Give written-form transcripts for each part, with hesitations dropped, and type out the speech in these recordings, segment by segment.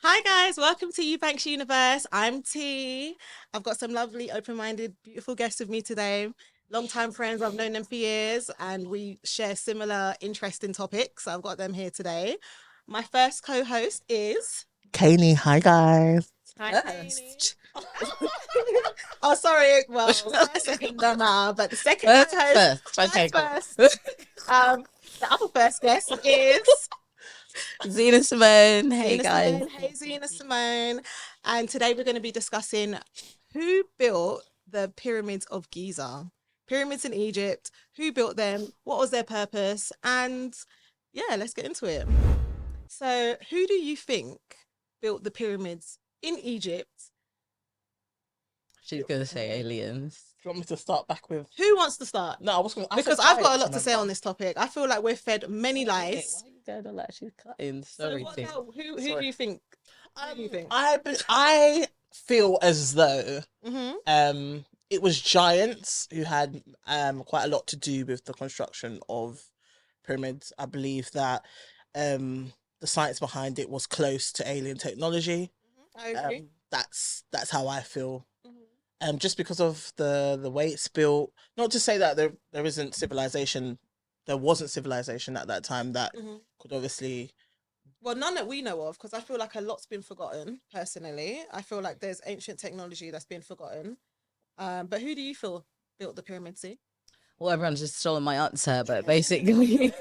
Hi guys, welcome to Eubank's Universe. I'm T. I've got some lovely, open-minded, beautiful guests with me today. Long-time friends, I've known them for years, and we share similar interesting topics. So I've got them here today. My first co-host is Kani, hi guys. Hi, Toni. Oh, sorry. Well, second now, but the second co-host first. The other first guest is Zena Simone, hey Zena guys. Simone. Hey, Zena Simone. And today we're going to be discussing who built the pyramids of Giza. Pyramids in Egypt. Who built them? What was their purpose? And yeah, let's get into it. So, who do you think built the pyramids in Egypt? She's gonna say aliens. Do you want me to start back with? Who wants to start? No, I was going to. Because I've got a lot to say on this topic. I feel like we're fed many lies. Why are you going on like she's cutting? So Sorry, what T. now? Who do you think? Who do you think? I feel as though Mm-hmm. it was giants who had quite a lot to do with the construction of pyramids. I believe that the science behind it was close to alien technology. I agree. That's how I feel. Mhm. Just because of the way it's built. Not to say that there isn't civilization. There wasn't civilization at that time that Mhm. could obviously. Well, none that we know of, because I feel like a lot's been forgotten. Personally, I feel like there's ancient technology that's been forgotten. But who do you feel built the pyramids? See? Well, everyone's just stolen my answer, but basically,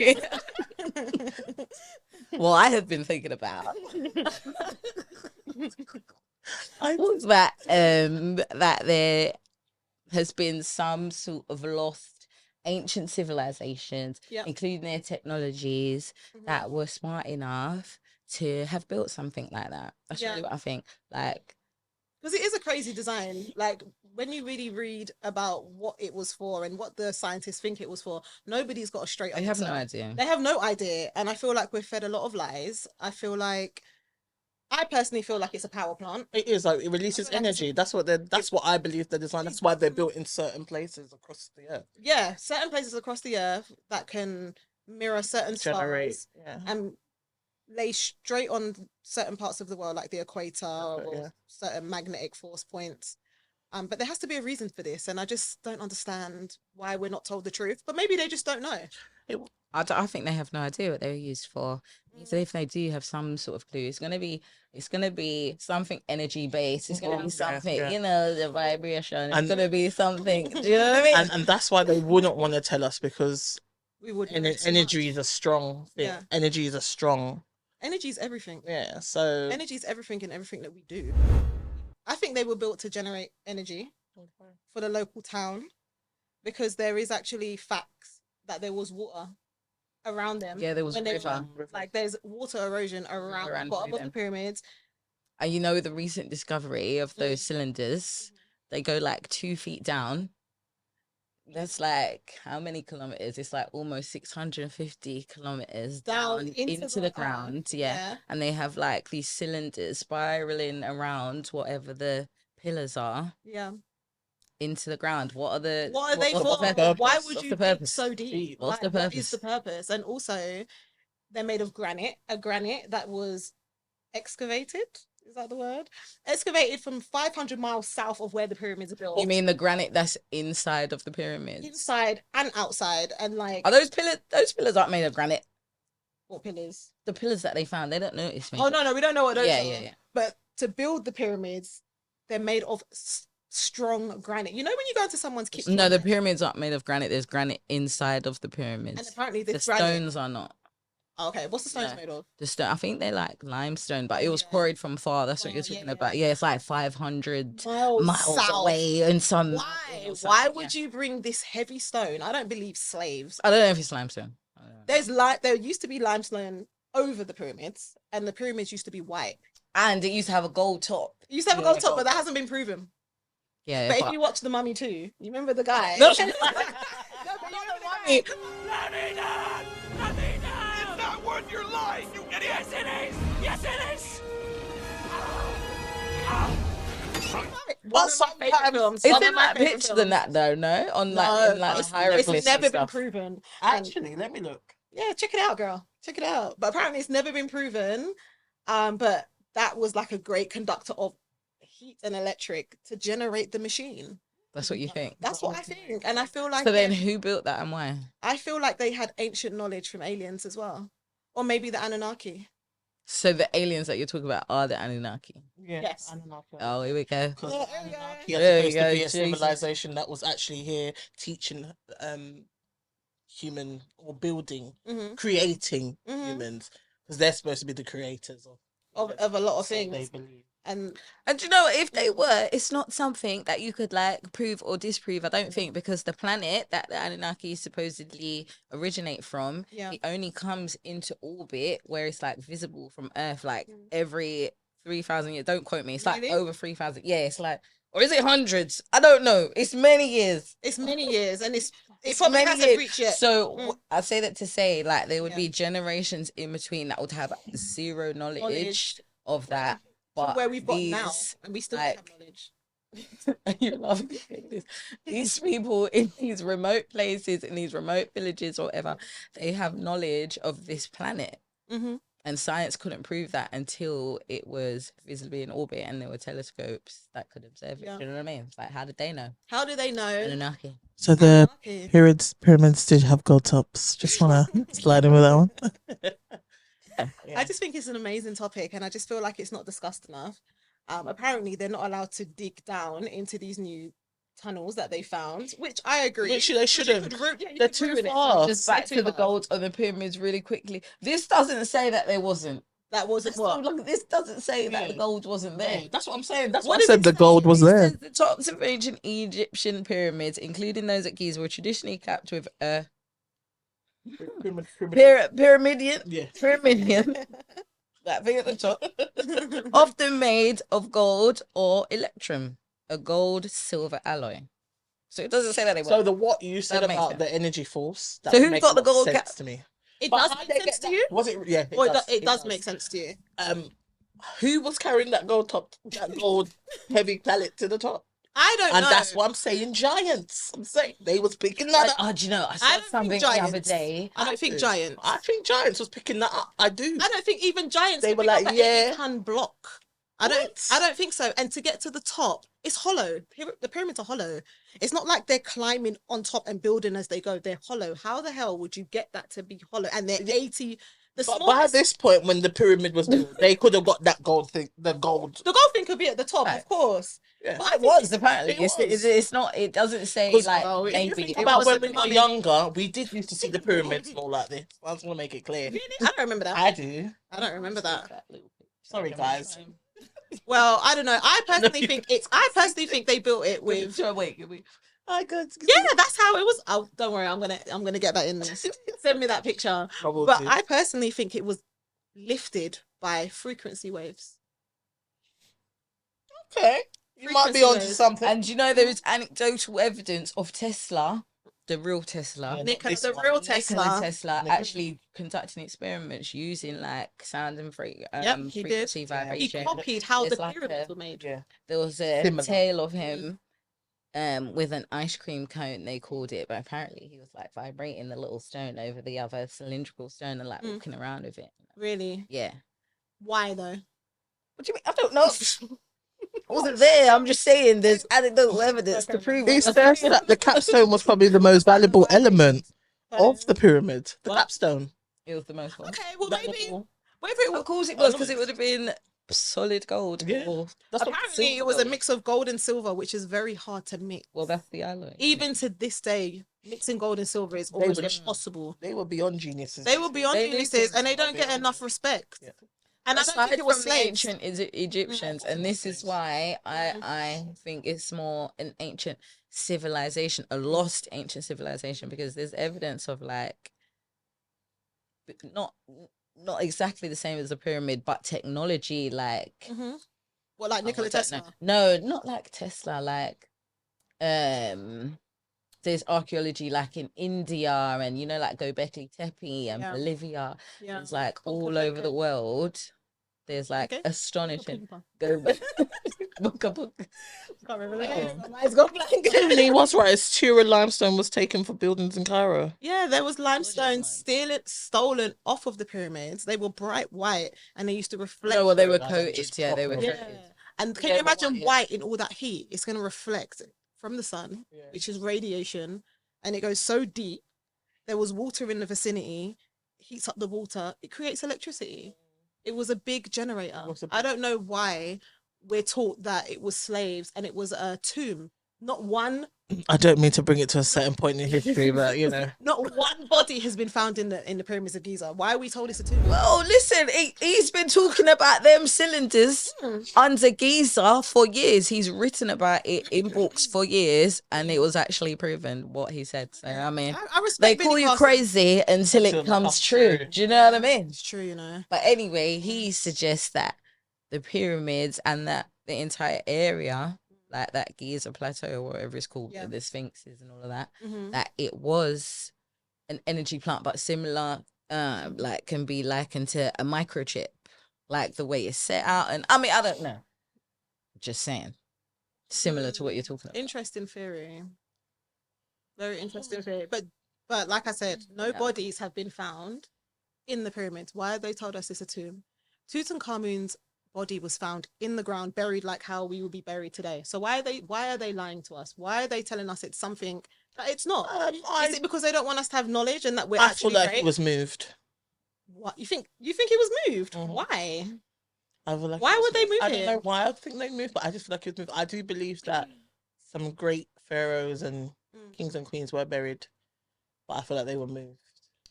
what I have been thinking about was that there has been some sort of lost ancient civilizations, Yep. including their technologies, Mhm. that were smart enough to have built something like that. That's Yeah. really what I think. Like, Because it is a crazy design. Like when you really read about what it was for and what the scientists think it was for, nobody's got a straight I have no answer. idea. They have no idea, and I feel like we're fed a lot of lies. I personally feel like it's a power plant. It is like it releases I feel like it's energy. That's what I believe the design. That's why they're built in certain places across the earth. Yeah, certain places across the earth that can mirror certain Generate, stars yeah. and lay straight on certain parts of the world, like the equator or Yeah. certain magnetic force points. But there has to be a reason for this, and I just don't understand why we're not told the truth. But maybe they just don't know. I think they have no idea what they were used for. So if they do have some sort of clue, it's gonna be something energy based. It's gonna be something, yeah. the vibration. It's And- gonna be something. Do you know what I mean? And that's why they wouldn't want to tell us because We would energy is a strong thing. Yeah. Energy is a strong. Energy is everything. Yeah. So Energy is everything in everything that we do. I think they were built to generate energy for the local town because there is actually facts that there was water around them. Yeah, there was when they river. were- like there's water erosion around the bottom of the pyramids. And the recent discovery of those cylinders, they go like 2 feet down. That's like how many kilometers? It's like almost 650 kilometers down into the ground. Yeah. And they have like these cylinders spiraling around whatever the pillars are Yeah. into the ground. What are they What's the for? purpose? Why would What's you the dig purpose? so deep? What's the What is purpose? the purpose? And also, they're made of granite, a granite that was excavated. Is that the word? Excavated from 500 miles south of where the pyramids are built. You mean the granite that's inside of the pyramids? Inside and outside, and like Are those pillars? Those pillars aren't made of granite. what pillars? The pillars that they found, they don't know it's made. Oh no, we don't know what those are. Yeah. But to build the pyramids, they're made of strong granite. You know when you go into someone's kitchen? No, the pyramids aren't made of granite. There's granite inside of the pyramids. And apparently the this granite. stones are not. Oh, okay, what's the stones No. made of? The stone, I think they're like limestone, but it was Yeah. quarried from far. That's what Oh, you're yeah, talking yeah. about. Yeah, it's like 500 Miles miles south. away and some. Why? Why would you bring this heavy stone? I don't believe slaves. I don't know if it's limestone. I don't know. There used to be limestone over the pyramids, and the pyramids used to be white. And it used to have a gold top. It used to have a Yeah, gold top, gold but that top. hasn't been proven. Yeah, But if you watch The Mummy too, you remember the guy? No. No, but you remember the guy. Let me down! Let me down! It's not worth your life, you idiot! Yes, it is! Yes, it is! One of my favorite films. It's One in of my like favorite pictures films. than that though, no? On like in like it's hieroglyphs never and been stuff. proven. Actually, let me look. Yeah, check it out, girl. Check it out. But apparently, it's never been proven. But that was like a great conductor of heat and electric to generate the machine. That's what you think. That's what I think. And I feel like So then who built that and why? I feel like they had ancient knowledge from aliens as well. Or maybe the Anunnaki. So the aliens that you're talking about are the Anunnaki. Yeah. Yes. Anunnaki. Oh, here we go. Because Yeah, Anunnaki yeah. are There you supposed to go, be a Jesus. civilization that was actually here teaching human or building, Mhm. creating Mhm. humans. Because they're supposed to be the creators Of a lot of so they things. believe. And And you know, if they were, it's not something that you could like prove or disprove. I don't think, because the planet that the Anunnaki supposedly originate from, Yeah. it only comes into orbit where it's like visible from Earth, like every 3,000 years. Don't quote me. It's like Really? over 3,000. Yeah, it's like, or is it hundreds? I don't know. It's many years. it's many years and it It's probably many hasn't years. reached yet. So Mm. I say that to say, like, there would Yeah. be generations in between that would have zero knowledge Knowledge. of that. From But where we've got now. these, And we still like, don't have knowledge. you love this. These people in these remote places, in these remote villages or whatever, they have knowledge of this planet. Mm-hmm. And science couldn't prove that until it was visibly in orbit and there were telescopes that could observe it. Yeah. Do you know what I mean? It's like, how did they know? How do they know? Anunnaki. So the Anunnaki. pyramids did have gold tops. Just want to slide in with that one. I just think it's an amazing topic and I just feel like it's not discussed enough. Apparently they're not allowed to dig down into these new tunnels that they found, which I agree. Which they shouldn't. They're too ruin it. far. Just back to the gold on the pyramids really quickly. This doesn't say that there wasn't. That wasn't what? Look, this doesn't say that the Yeah. gold wasn't there. Yeah, that's what I'm saying. That's What what I does said. it The say? gold was It there. says the tops of ancient Egyptian pyramids, including those at Giza, were traditionally capped with a pyramidion. Yeah. Pyramidion. That thing at the top. Often made of gold or electrum, a gold silver alloy. So it doesn't say that they were. So the what you said That makes about sense. the energy force. That So who's makes got the a lot of gold sense cap? to me? It But does how make they sense get to that- you? Was it? Yeah. Or does, it does make sense to you? Who was carrying that gold heavy pallet to the top? I don't And know. that's why I'm saying giants. I'm saying they was picking that up. Oh, do you know, I I saw don't think something the other giants. day. I don't think do. giants. I think giants was picking that up. I do. I don't think even giants. They could were pick up like, an yeah. 80-ton block. I don't think so. And to get to the top, it's hollow. The pyramids are hollow. It's not like they're climbing on top and building as they go. They're hollow. How the hell would you get that to be hollow? And they're 80. The But by smallest, this point, when the pyramid was built, they could have got that gold thing. The gold. the gold thing could be at the top, Right. of course. Yeah. But I It think was apparently. It It's, was. it's not. It doesn't say 'Cause, like if you maybe. think It About was when at we the were moment- younger, we did used to see the pyramids all like this. I just want to make it clear. Really? I don't remember that. I do. I don't remember that. Sorry, guys. Well, I don't know. I personally think they built it with. Wait. I got. Yeah, that's how it was. Oh, don't worry, I'm gonna get that in there. Send me that picture. But I personally think it was lifted by frequency waves. Okay, you might be Frequency onto waves. something. And you know there is anecdotal evidence of Tesla, the real Tesla. Yeah. Nikola, This the one. real Nikola Tesla. Tesla Nikola. actually conducting experiments using like sound and Yep, he did. frequency He vibration. copied how It's the like pyramids a- were made. Yeah. There was a Similar. tale of him with an ice cream cone, they called it, but apparently he was like vibrating the little stone over the other cylindrical stone and like Mm. walking around with it. Really? Yeah. Why though? What do you mean? I don't know. I wasn't there. I'm just saying there's anecdotal evidence to prove He it. says that the capstone was probably the most valuable element of the pyramid. The What? capstone. It was the most one. Okay, well That maybe was- whether it Of was course it was, because it would have been solid gold. Yeah. Or, That's what apparently it silver was a gold. mix of gold and silver, which is very hard to mix. well, that's the alloy. Even to this day, mixing gold and silver is almost impossible. They were beyond geniuses. They will be on They need geniuses to- and they don't get enough respect. Yeah. And I don't Aside think it was from the slaves. ancient Egyptians, and this is why I think it's more an ancient civilization, a lost ancient civilization, because there's evidence of like not exactly the same as the pyramid, but technology like Mm-hmm. What, like Nikola I don't Tesla? know. No, not like Tesla, like there's archaeology like in India and like Göbekli Tepe and Yeah. Bolivia. Yeah. It's like all over the world. downstairs, like Okay. astonishing. Can't Go book. remember the name. Oh. My mind's gone blank. He was right. Tura limestone was taken for buildings in Cairo. Yeah, there was limestone mine. stolen off of the pyramids. They were bright white and they used to reflect. No, well, they were Guys, I'm coated. just Yeah, they were proper- Yeah. coated. And can Yeah, you the imagine white, white yeah. in all that heat? It's going to reflect from the sun, Yeah. which is radiation, and it goes so deep. There was water in the vicinity, heats up the water, it creates electricity. It was a big generator. was a I don't know why we're taught that it was slaves and it was a tomb. Not one I don't mean to bring it to a certain point in history, but you know. not one body has been found in the pyramids of Giza. Why are we told it's a tomb? Well, listen, he's been talking about them cylinders under Giza for years. He's written about it in books for years, and it was actually proven what he said. So, I mean, I respect they Billy call you Carson. crazy until Until it it comes comes true. true. Do you know what I mean? It's true, you know. But anyway, he suggests that the pyramids and that the entire area, like that Giza plateau or whatever it's called, Yeah. the sphinxes and all of that, Mhm. that it was an energy plant, but similar, like can be likened to a microchip, like the way it's set out. And I mean, I don't know. Just saying, similar to what you're talking about. Interesting theory. Very interesting theory. But like I said, no Yeah. bodies have been found in the pyramids. Why have they told us it's a tomb? Tutankhamun's body was found in the ground, buried like how we would be buried today. So why are they lying to us? Why are they telling us it's something that it's not? Is it because they don't want us to have knowledge and that we're I feel actually like great? he was moved. What you think he was moved? Mhm. Why? I feel like Why he was would they moved. move I don't him? know why I think they moved, but I just feel like he was moved. I do believe that some great pharaohs and Mm. kings and queens were buried, but I feel like they were moved.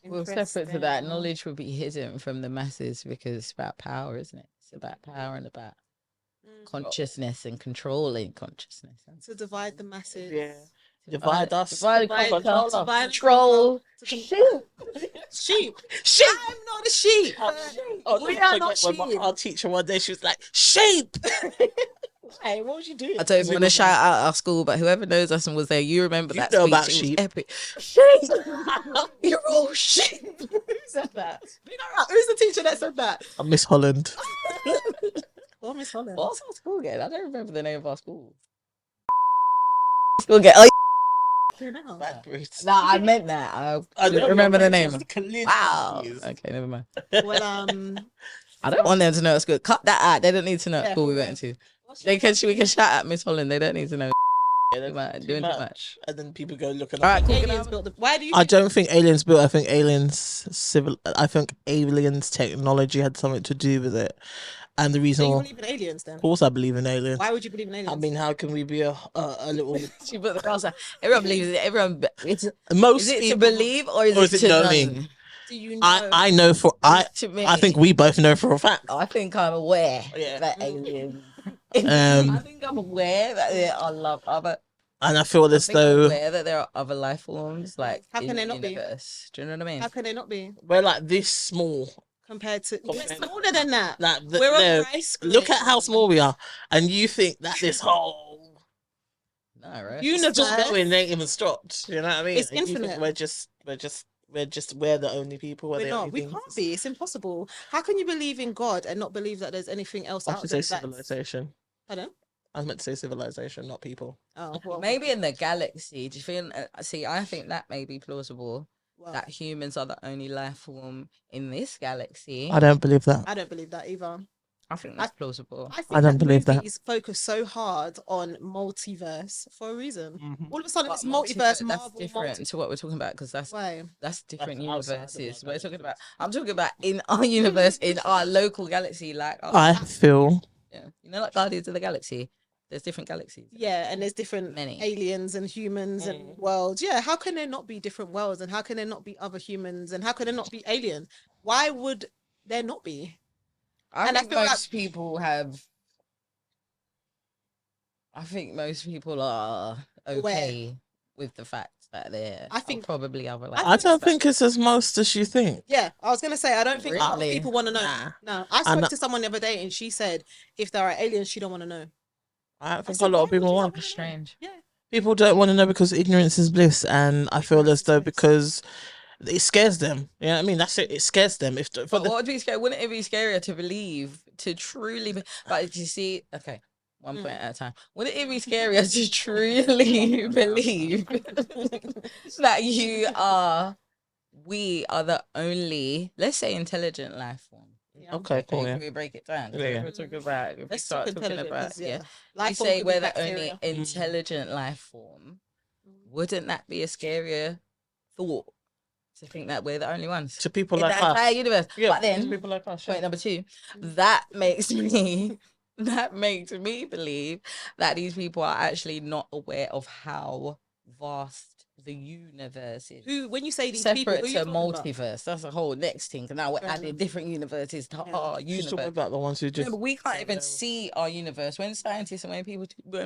Well, separate to that, Interesting. knowledge will be hidden from the masses because it's about power, isn't it? It's about power and about Mm. consciousness and controlling consciousness. To divide the masses. Yeah. Divide us. Divide, Divide- control, divide and control. to con- Sheep. Sheep. Sheep. I'm not a sheep. Oh, We never are not forget when sheep. our teacher one day she was like, "Sheep." Hey, what was you doing? I don't even want to shout out our school, but whoever knows us and was there, you remember You that know speech? about It was sheep. epic. Sheep. You're all sheep. Who said that? You know, who's the teacher that said that? Miss Holland. Oh, Miss Holland. What's our school again? I don't remember the name of our school. School again. Oh, Who now? Bad Bruce. no, I meant that. I I didn't remember the name. Wow. Wow. Okay, never mind. Well, I don't want them to know at school. Cut that out. They don't need to know at Yeah, school we for went to. We can shout at Miss Holland. They don't need to know. Yeah, that's Doing too much. And then people go look at All right, cool. aliens built the. Why do you? I don't think aliens built. I think aliens technology had something to do with it, and the reason. Do you why- believe in aliens then? Of course, I believe in aliens. Why would you believe in aliens? I mean, how can we be a little? She put the cross out. Everyone believes it. Everyone. Most Is it to people. believe or is it to know? knowing? do you know? I know for To me, I think we both know for a fact. I think I'm aware Yeah. that aliens. Um, I think I'm aware that there are other. And I feel I as think I'm though aware that there are other life forms, like How in can the they not be? universe. Do you know what I mean? How can they not be we're like this small. compared to? We're Compared- smaller than that. Like We're no, a rice look at grain. how small we are, and you think that this whole No, right? Universe. still going, they ain't even stopped. You know what I mean? It's And you think infinite. we're the only people. We're the not. only We things? can't be. It's impossible. How can you believe in God and not believe that there's anything else I out should there? say civilization. Pardon? I was meant to say civilization, not people. Oh, well, Maybe in the galaxy. Do you feel? See, I think that may be plausible. well, That humans are the only life form in this galaxy. I don't believe that. I don't believe that either. I think that's plausible. I think I don't that believe that. movies focus so hard on multiverse for a reason. Mhm. All of a sudden, But it's multiverse. that's Marvel, different to what we're talking about because Why? that's different That's outside of universes. our We're talking about. I'm talking about in our universe, in our local galaxy, like I feel yeah, you know, like Guardians of the Galaxy. There's different galaxies. Yeah, and there's different Many. aliens and humans and worlds. Yeah, how can there not be different worlds? And how can there not be other humans? And how can there not be aliens? Why would there not be? I And I think feel like- most people have. I think most people are okay with the fact that there I are think- probably other. I don't think it's as most as you think. Yeah, I was gonna say I don't think a lot of Really? people want to know. Nah. No, I And spoke I- to someone the other day and she said if there are aliens, she don't want to know. I I think said, a lot why of people would you want. not wanna know? strange. Yeah, People don't want to know because ignorance is bliss, and I feel Ignorance as though is bliss. because it scares them. You know what I mean? That's it. It scares them. But what would be scary? Wouldn't it be scarier to believe to truly be, but you see, okay, one point at a time. Wouldn't it be scarier to truly believe that we are the only, let's say, intelligent life form? Okay, cool. Yeah. Can we break it down? Yeah, yeah. We're talking about, if we Let's start talk talking intelligence, about, yeah. we Life form say could be we're the only bacteria. intelligent life form. Wouldn't that be a scarier thought to think that we're the only ones To people in like the entire us. universe? Yeah, But then, to people like us. point number 2, that makes me believe that these people are actually not aware of how vast the universe is. When you say these people, Separate who are you to talking about? multiverse, that's a whole next thing. Now we're Fair adding enough. different universes to our She's talking universe. about the ones who just. No, but we can't even see our universe. When scientists and when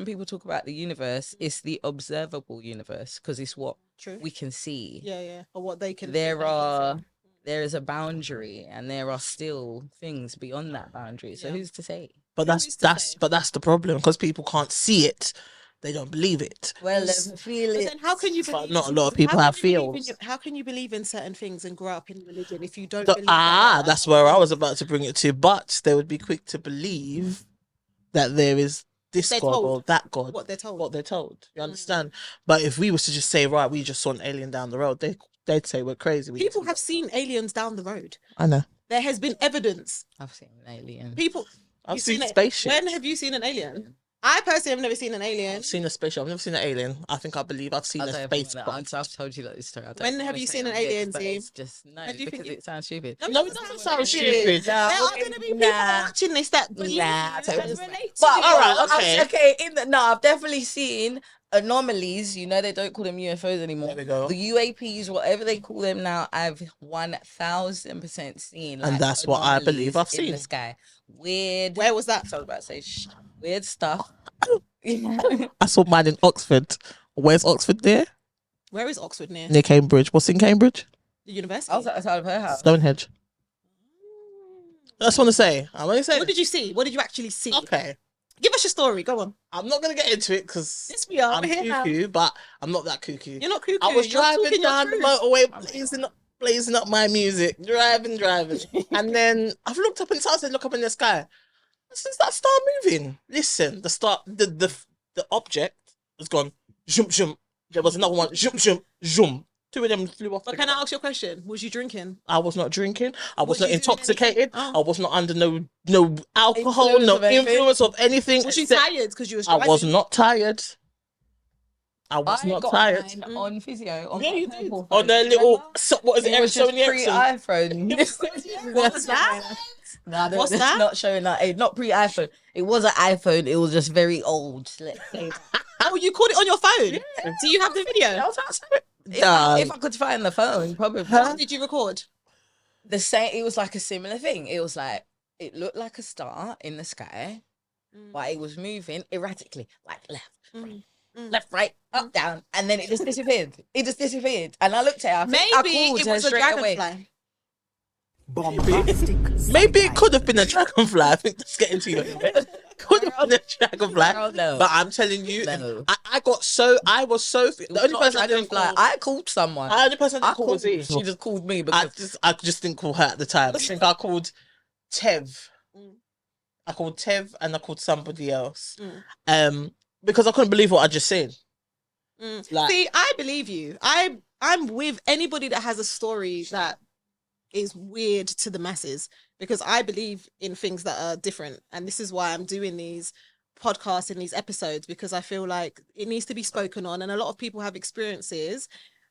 people talk about the universe, it's the observable universe because it's what True. we can see. Yeah. Or what they can. There is a boundary, and there are still things beyond that boundary. So who's to say? But Who's to that's say? the problem because people can't see it. They don't believe it. Well, feel But it. then how can you But believe? not a lot of people how have can you believe feels. how can you believe in certain things and grow up in religion if you don't believe That's where I was about to bring it to. But they would be quick to believe that there is this They're God told or that God. what they're told? What they're told. You understand? But if we was to just say, right, we just saw an alien down the road, they'd say we're crazy. People have seen aliens down the road. I know. There has been evidence. I've seen an alien. People. I've you've seen it. spaceships. When have you seen an alien? I personally have never seen an alien. I've seen a spaceship. I've never seen an alien. I believe I've seen a spacecraft. I've told you that this story. When have you seen an alien, Zee? It's just no, do you because think it sounds stupid. No, it doesn't sound stupid. There are going to be people watching this that believe so and it's- relate to But it. all right, okay. okay. I've definitely seen anomalies. You know, they don't call them UFOs anymore. There we go. The UAPs, whatever they call them now, I've 1000% seen. And that's what I believe I've anomalies in seen. the sky. Weird. Where was that? I was about to say weird stuff. I saw mine in Oxford. Where's Oxford there? Where is Oxford near? Near Cambridge. What's in Cambridge? The university. I was outside of her house. Stonehenge. I just want to say. What did you see? What did you actually see? Okay. Give us your story. Go on. I'm not going to get into it because Yes, we are. I'm We're here now. cuckoo, but I'm not that cuckoo. You're not cuckoo. I was You're driving talking your down the truth. motorway, blazing up my music, driving, and then I've looked up and started to look up in the sky. Since that star moving, listen, the object has gone zoom zoom. There was another one zoom zoom zoom. Two of them flew off. But can I ask you a question? Was you drinking? I was not drinking. I was Was not you doing intoxicated. anything? Oh. I was not under no alcohol, Influence no of anything? influence of anything. Was you except tired because you was I driving? was not tired. I was I not got tired. mine on physio. On Yeah, my you did. mobile On phone. their little, what is it? It was Showing just the pre-iPhone. What's that? No, What's it's that? not showing that age. Not pre-iPhone. It was an iPhone. It was just very old. Let's say that. Oh, you caught it on your phone? Do you have the video? If I could find the phone, probably. How did you record? The same. It was like a similar thing. It was like it looked like a star in the sky, but it was moving erratically, like left, right, up, down, and then it just disappeared. It just disappeared, and I looked at her. I Maybe called it her was a straight away. dragonfly. Maybe it could have been a dragonfly. I think that's getting to you. Could have been a dragonfly. Girl, no. But I'm telling you, No. I was so. The only person I didn't call. I called someone. The only person I didn't call was She E. just called me because I just didn't call her at the time. I think I called Tev. I called Tev and I called somebody else. Because I couldn't believe what I just said. Like, See, I believe you. I'm with anybody that has a story that is weird to the masses because I believe in things that are different. And this is why I'm doing these podcasts and these episodes because I feel like it needs to be spoken on. And a lot of people have experiences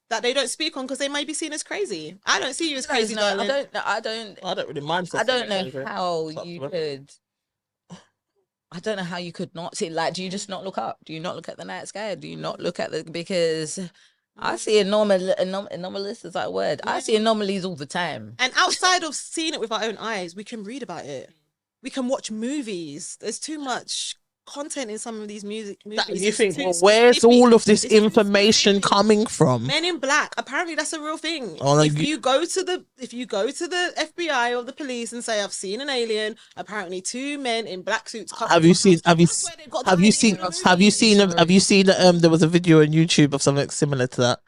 that they don't speak on because they may be seen as crazy. I don't see you as crazy, darling. I don't really mind. I don't know how It's up you to them. could. I don't know how you could not see. Like, do you just not look up? Do you not look at the night sky? Do you not look at the? Because I see anomalous is that a word? I see anomalies all the time. And outside of seeing it with our own eyes, we can read about it. We can watch movies. There's too much content in some of these movies. You It's think, too well, where's specific. all of this It's too information specific. coming from? Men in Black. Apparently, that's a real thing. Oh, like if you go to the FBI or the police and say I've seen an alien, apparently two men in black suits. Come Have you seen? Have you That's where they've got the have you idea seen? from the Have you movie. seen? Have you seen? There was a video on YouTube of something similar to that.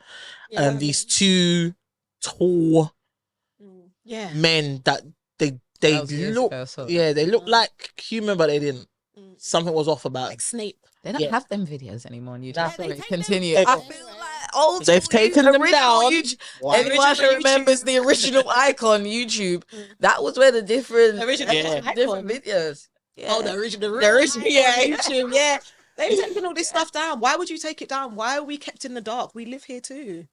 Yeah. These two tall Yeah. men that they They That was years look, ago, so they look like human, but they didn't. Mm. Something was off about Like it. Snape. they don't Yeah. have them videos anymore on YouTube. Nah. Sorry, they take continue. them I down. feel like old They've school taken them original down. YouTube. Why? Anyone Original who remembers YouTube. the original icon YouTube, Mm. that was where the different Original different icon. videos. Yeah. Oh, the original, The original, yeah, yeah. YouTube, yeah. They've taken all this stuff down. Why would you take it down? Why are we kept in the dark? We live here too.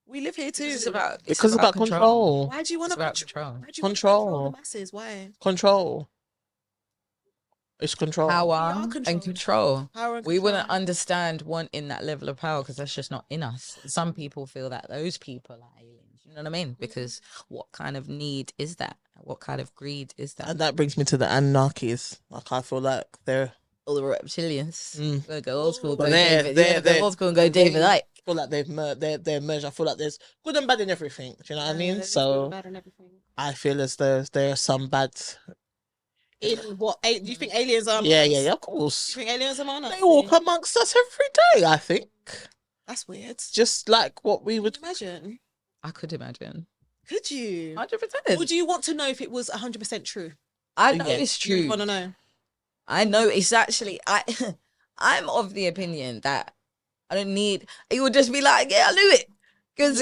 We live here too. It's about Because it's about control. Why do you want It's to about control. Why do you want to control the Control. masses? Why? Control. It's control. We Power are and controlled. control. Power and We wouldn't control. understand wanting that level of power because that's just not in us. Some people feel that those people are aliens. You know what I mean? Because what kind of need is that? What kind of greed is that? And that brings me to the Anunnakis. Like, I feel like they're All the reptilians. Mm. We'll go old school. But Go they're- David. they're- Go old school and go David Icke. I feel like they're merged. I feel like there's good and bad in everything. Do you know what I mean? So I feel as though there are some bad. In what? Do you think aliens are? Yeah, amongst- of Do course. you think aliens are among us? They walk amongst us every day. I think That's weird. just like what we Could would. you imagine? I could imagine. Could you? 100%. Would you want to know if it was 100% true? I know Yeah. it's You true. want to know? I know it's actually I'm of the opinion that I don't need it would just be like, yeah, I knew it. Because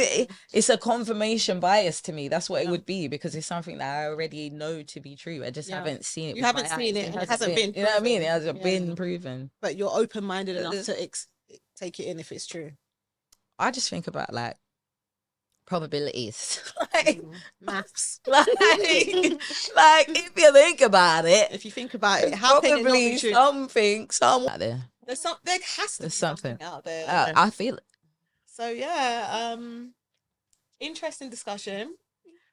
it's a confirmation bias to me. That's what it Yeah. would be because it's something that I already know to be true. I just Yeah. haven't seen it. You with haven't my seen eyes. it and it hasn't been You know what I mean? It proven. hasn't Yeah. been proven. But you're open-minded enough to take it in if it's true. I just think about like probabilities. like, Maths. like if you think about it, If you think about it, how can it not probably be true? something out there. There has to be There's something something. out there. I feel it. So yeah, interesting discussion.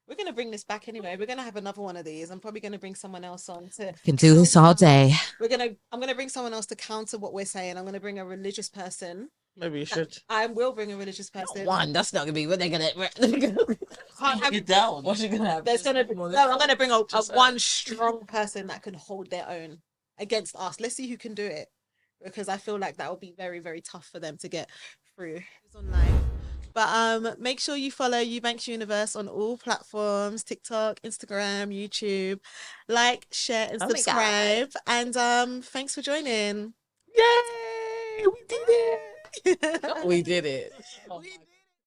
We're gonna bring this back anyway. We're gonna have another one of these. I'm probably gonna bring someone else on to. Can do this all day. I'm gonna bring someone else to counter what we're saying. I'm gonna bring a religious person. Maybe you should. I will bring a religious person. One, that's not gonna be what they're gonna. Can't have- Get down. What's she gonna have? There's gonna be, no, I'm gonna bring a Just, one strong person that can hold their own against us. Let's see who can do it, because I feel like that will be very, very tough for them to get through. It's online. But make sure you follow Eubank Universe on all platforms: TikTok, Instagram, YouTube. Like, share, and Oh my God. subscribe. And thanks for joining. Yay! We did it. We did it. We did